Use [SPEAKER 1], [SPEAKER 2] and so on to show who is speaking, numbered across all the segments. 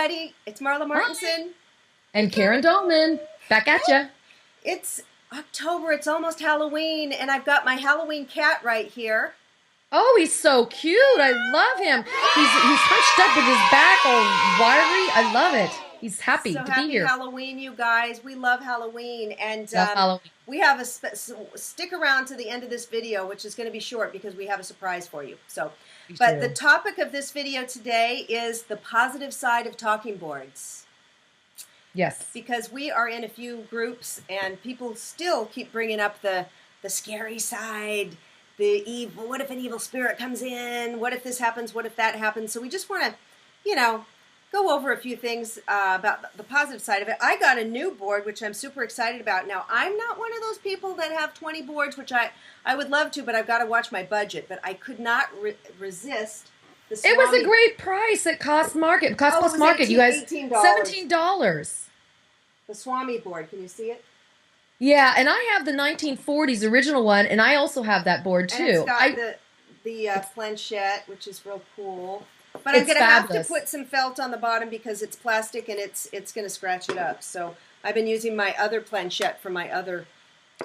[SPEAKER 1] everybody. It's Marla Martinson.
[SPEAKER 2] And Karen Dahlman. Back at ya.
[SPEAKER 1] It's October. It's almost Halloween. And I've got my Halloween cat right here.
[SPEAKER 2] Oh, he's so cute. I love him. He's hunched up with his back all wiry. I love it. He's happy to be here.
[SPEAKER 1] Halloween, you guys. We love Halloween. And
[SPEAKER 2] Halloween.
[SPEAKER 1] we have stick around to the end of this video, which is going to be short because we have a surprise for you. But the topic of this video today is the positive side of talking boards.
[SPEAKER 2] Yes.
[SPEAKER 1] Because we are in a few groups and people still keep bringing up the scary side, the evil. What if an evil spirit comes in? What if this happens? What if that happens? So we just want to, go over a few things about the positive side of it. I got a new board, which I'm super excited about. Now, I'm not one of those people that have 20 boards, which I would love to, but I've got to watch my budget. But I could not resist the Swami.
[SPEAKER 2] It was a great price at Cost Plus Market. You guys, $17.
[SPEAKER 1] The Swami board. Can you see it?
[SPEAKER 2] Yeah, and I have the 1940s original one, and I also have that board too.
[SPEAKER 1] And it's got the planchette, which is real cool. But I'm going to have to put some felt on the bottom because it's plastic and it's going to scratch it up. So I've been using my other planchette for my other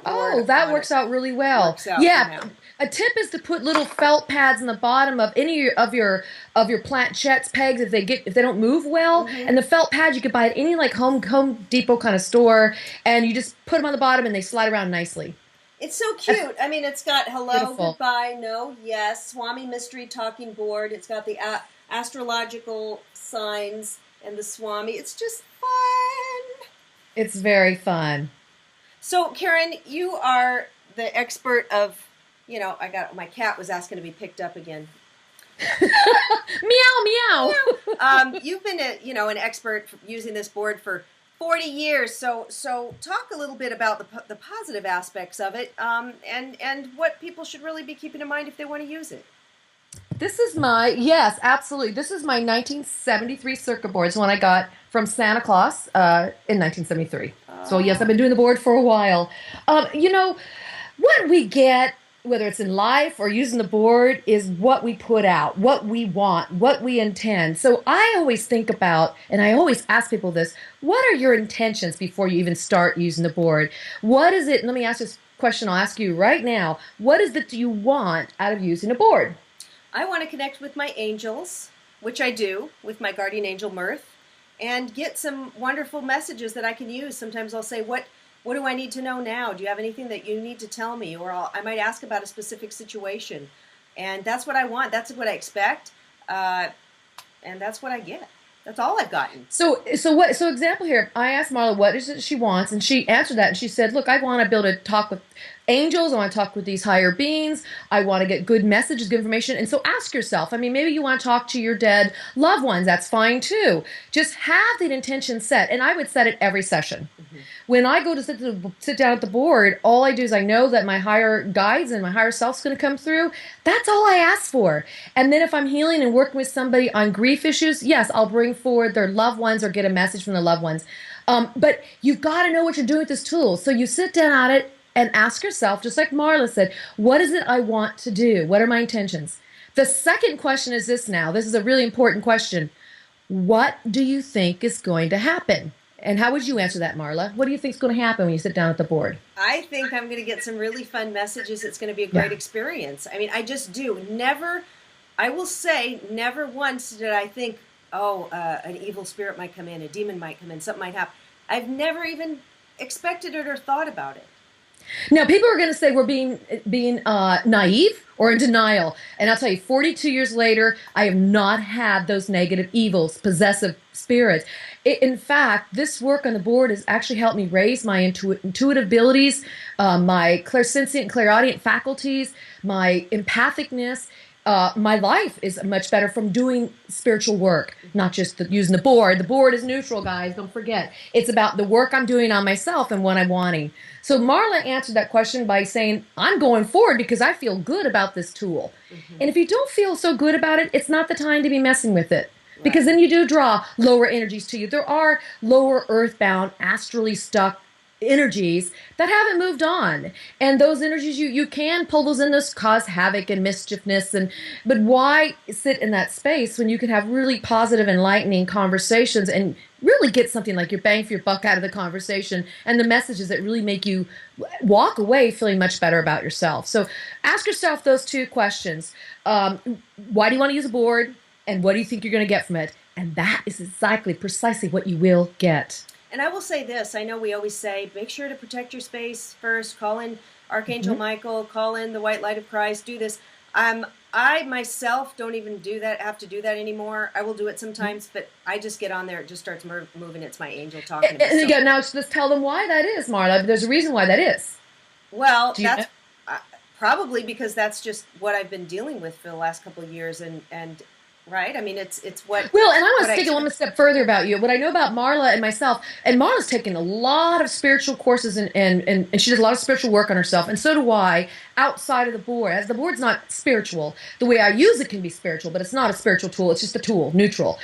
[SPEAKER 1] board.
[SPEAKER 2] Oh, that works out really well. Yeah, a tip is to put little felt pads in the bottom of any of your planchettes pegs if they don't move well. Mm-hmm. And the felt pads you could buy at any like Home Depot kind of store, and you just put them on the bottom and they slide around nicely.
[SPEAKER 1] It's so cute. I mean, it's got hello, beautiful. Goodbye, no, yes, Swami mystery talking board. It's got the astrological signs and the Swami. It's just fun.
[SPEAKER 2] It's very fun.
[SPEAKER 1] So, Karen, you are the expert of, my cat was asking to be picked up again.
[SPEAKER 2] Meow, meow.
[SPEAKER 1] You've been an expert using this board for 40 years. So talk a little bit about the positive aspects of it, and what people should really be keeping in mind if they want to use it.
[SPEAKER 2] Yes, absolutely. This is my 1973 circuit board. It's one I got from Santa Claus in 1973. So yes, I've been doing the board for a while. What we get, whether it's in life or using the board, is what we put out, what we want, what we intend. So I always think about, and I always ask people this, what are your intentions before you even start using the board? What is it? Let me ask this question. I'll ask you right now. What is it you want out of using a board?
[SPEAKER 1] I want to connect with my angels, which I do with my guardian angel Mirth, and get some wonderful messages that I can use. Sometimes I'll say, what do I need to know now? Do you have anything that you need to tell me? Or I might ask about a specific situation. And that's what I want. That's what I expect. And that's what I get. That's all I've gotten.
[SPEAKER 2] So example here, I asked Marla what is it she wants, and she answered that, and she said, look, I want to be able to talk with angels, I want to talk with these higher beings, I want to get good messages, good information. And so ask yourself, maybe you want to talk to your dead loved ones, that's fine too. Just have that intention set, and I would set it every session. Mm-hmm. When I go to sit down at the board, all I do is I know that my higher guides and my higher self's going to come through. That's all I ask for. And then if I'm healing and working with somebody on grief issues, yes, I'll bring forward their loved ones or get a message from their loved ones. But you've got to know what you're doing with this tool. So you sit down at it and ask yourself, just like Marla said, what is it I want to do? What are my intentions? The second question is this now. This is a really important question. What do you think is going to happen? And how would you answer that, Marla? What do you think is going to happen when you sit down at the board?
[SPEAKER 1] I think I'm going to get some really fun messages. It's going to be a great experience. I just do. I will say, never once did I think, an evil spirit might come in, a demon might come in, something might happen. I've never even expected it or thought about it.
[SPEAKER 2] Now, people are going to say we're being naive or in denial. And I'll tell you, 42 years later, I have not had those negative evils, possessive spirits. In fact, this work on the board has actually helped me raise my intuitive abilities, my clairsentient, clairaudient faculties, my empathicness. My life is much better from doing spiritual work, not just using the board. The board is neutral, guys. Don't forget. It's about the work I'm doing on myself and what I'm wanting. So Marla answered that question by saying, I'm going forward because I feel good about this tool. Mm-hmm. And if you don't feel so good about it, it's not the time to be messing with it. Right. Because then you do draw lower energies to you. There are lower earthbound, astrally stuck energies that haven't moved on, and those energies you can pull those in, those cause havoc and mischiefness, and but why sit in that space when you can have really positive, enlightening conversations and really get something like your bang for your buck out of the conversation, and the messages that really make you walk away feeling much better about yourself. So ask yourself those two questions. Why do you want to use a board, and what do you think you're going to get from it? And that is exactly precisely what you will get.
[SPEAKER 1] And I will say this, I know we always say, make sure to protect your space first, call in Archangel Michael, call in the white light of Christ, do this. I myself don't even have to do that anymore. I will do it sometimes, but I just get on there, it just starts moving. It's my angel talking to me.
[SPEAKER 2] And again, now let's tell them why that is, Marla. There's a reason why that is.
[SPEAKER 1] Well, that's probably because that's just what I've been dealing with for the last couple of years, and right? I mean, it's what.
[SPEAKER 2] Well, and I want to take it one step further about you. What I know about Marla and myself, and Marla's taken a lot of spiritual courses, and she does a lot of spiritual work on herself, and so do I, outside of the board. As the board's not spiritual, the way I use it can be spiritual, but it's not a spiritual tool. It's just a tool, neutral.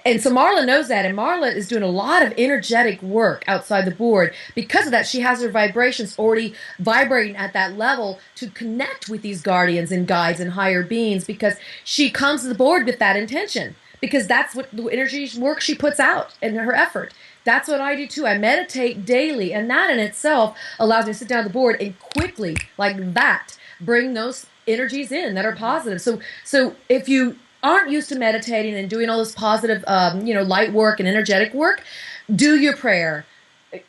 [SPEAKER 2] And so Marla knows that, and Marla is doing a lot of energetic work outside the board. Because of that, she has her vibrations already vibrating at that level to connect with these guardians and guides and higher beings, because she comes to the board with that intention, because that's what the energy work she puts out in her effort. That's what I do too. I meditate daily, and that in itself allows me to sit down at the board and quickly, like that, bring those energies in that are positive. So if you aren't used to meditating and doing all this positive, light work and energetic work, do your prayer.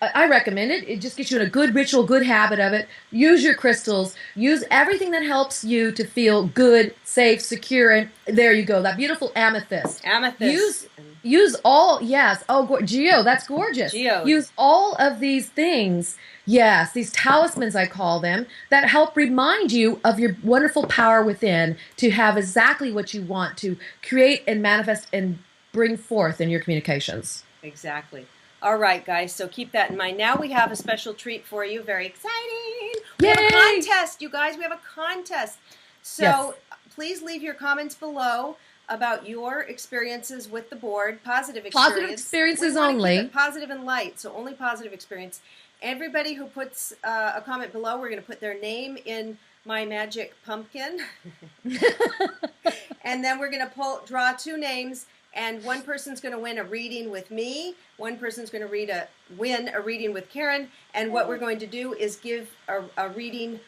[SPEAKER 2] I recommend it. It just gets you in a good ritual, good habit of it. Use your crystals. Use everything that helps you to feel good, safe, secure. And there you go. That beautiful amethyst.
[SPEAKER 1] Amethyst.
[SPEAKER 2] Use all, yes. Oh, Geo, that's gorgeous.
[SPEAKER 1] Geo.
[SPEAKER 2] Use all of these things, yes, these talismans I call them, that help remind you of your wonderful power within to have exactly what you want to create and manifest and bring forth in your communications.
[SPEAKER 1] Exactly. All right, guys, so keep that in mind. Now we have a special treat for you. Very exciting. We have a contest, you guys. We have a contest. So please leave your comments below about your experiences with the board. Positive experience.
[SPEAKER 2] Positive experiences only.
[SPEAKER 1] Positive and light, so only positive experience. Everybody who puts a comment below, we're going to put their name in my magic pumpkin. And then we're going to draw two names. And one person's going to win a reading with me. One person's going to win a reading with Karen. And what we're going to do is give a reading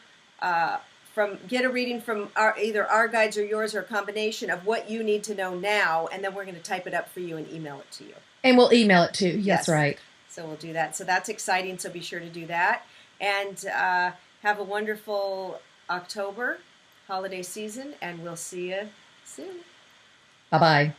[SPEAKER 1] get a reading from either our guides or yours, or a combination of what you need to know now. And then we're going to type it up for you and email it to you.
[SPEAKER 2] And we'll email it too. Yes, right.
[SPEAKER 1] So we'll do that. So that's exciting. So be sure to do that. And have a wonderful October holiday season. And we'll see you soon.
[SPEAKER 2] Bye-bye.